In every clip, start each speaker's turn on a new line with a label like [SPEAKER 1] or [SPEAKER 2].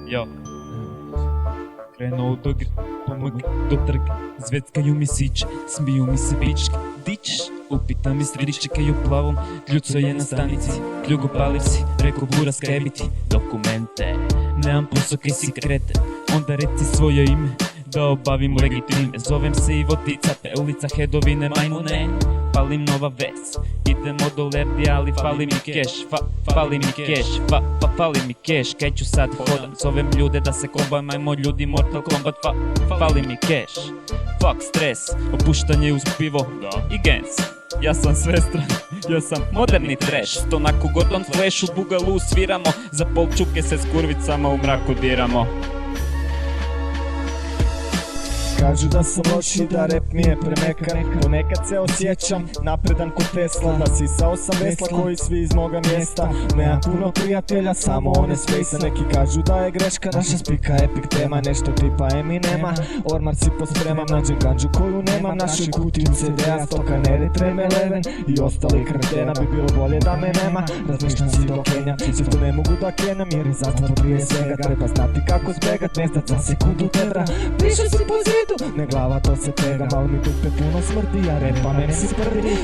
[SPEAKER 1] Jo. Krenuo u dogr, pomogli do trga. Zveckaju mi siće, smiju mi se bičke. Dićeš? Upita mi sredi, čekaju plavom. Kljuco je na stanici, kljugo paliv si. Reko bura skrebiti dokumente. Nemam posao kaj si krete, onda reci svoje ime da obavim legitimne. Zovem se Ivo Ticape, ulica Hedovine Majmune. Palim nova ves, idemo do Lerdi, ali fali mi keš. Fali mi keš, fali mi keš. Kaj ću sad hodam, zovem ljude da se kombam. Ajmo ljudi, Mortal Kombat, fali mi keš. Fuck stres, opuštanje uz pivo i gens. Ja sam svestran, ja sam moderni trash. Stonak u Gordon Flash, u bugalu sviramo. Za polčuke se s kurvicama u mraku diramo.
[SPEAKER 2] Kažu da sam loš i da rap mi je premekan. Ponekad se osjećam napredan ko Tesla. Da sisao sam vesla koji svi iz moga mjesta. Nemam puno prijatelja, samo one s fejsa. Neki kažu da je greška naša spika epic tema. Nešto tipa Eminema, ormar si pospremam. Nađem ganđu koju nemam, našoj kutiju CD-a. Stoka Neritreme, Leven i ostali kretena. Bi bilo bolje da me nema, razmišljam si do Kenja. Često ne mogu da kenjam jer je zatvor prije svega. Treba znati kako zbegat, nestat za sekundu tebra. Piše si po zidu, ne glava to se pega, mal mi dupe puno smrdi, ja repam MC sprdi.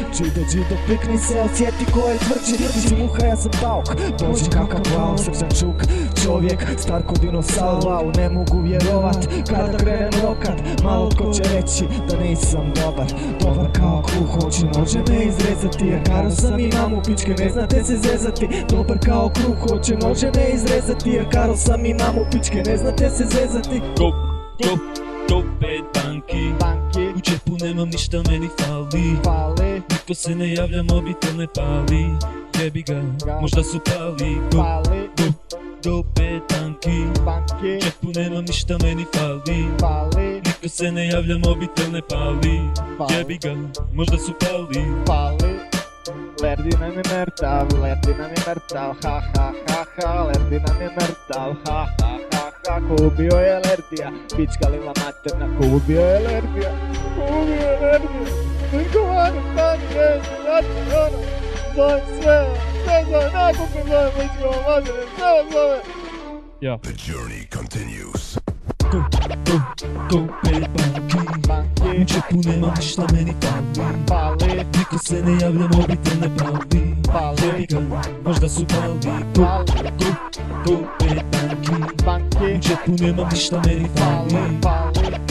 [SPEAKER 2] Džido pikni se, osjeti ko je tvrđi. Ti si muha, ja sam pauk, dođi kakav wow. Srđan čuk, čovjek, star ko dinosaur. Wow, ne mogu vjerovat, kada krenem rokat. Malo tko će reći da nisam dobar. Dobar kao kruh, hoće nože me izrezati. Jer karo sam i mamu, pičke ne znate se zezati. Dobar kao kruh, hoće nože me izrezati. Jer karo sam i mamu, pičke ne znate se zezati.
[SPEAKER 1] Opet banki, u džepu nemam ništa, meni fali. Niko se ne javlja, mobitel ne pali. Jebi ga, možda su pali. Opet banki, u džepu nemam ništa, meni fali. Niko se ne javlja, mobitel ne pali. Jebi ga, možda su pali.
[SPEAKER 2] Lerdi nam je mrtav, Lerdi nam je mrtav, ha ha ha ha. Lerdi nam je mrtav, ha ha ha ha. Ko ubio je Lerdija, pička lila materna. Ko ubio je Lerdija, ko ubio je Lerdija. Vinkovano stani reći, znači ono. Zovem sve zove, nakupim zove pička materna, sve zove.
[SPEAKER 3] The journey continues.
[SPEAKER 1] Opet banki, u džepu nemam ništa, meni fali. Niko se ne javlja, mobitel ne pali. Jebi ga, možda su pali. Opet banki, u džepu nemam ništa, meni fali.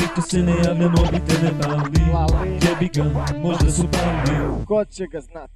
[SPEAKER 1] Niko se ne javlja, mobitel ne pali. Jebi ga, možda su pali.
[SPEAKER 2] Ko će ga znat?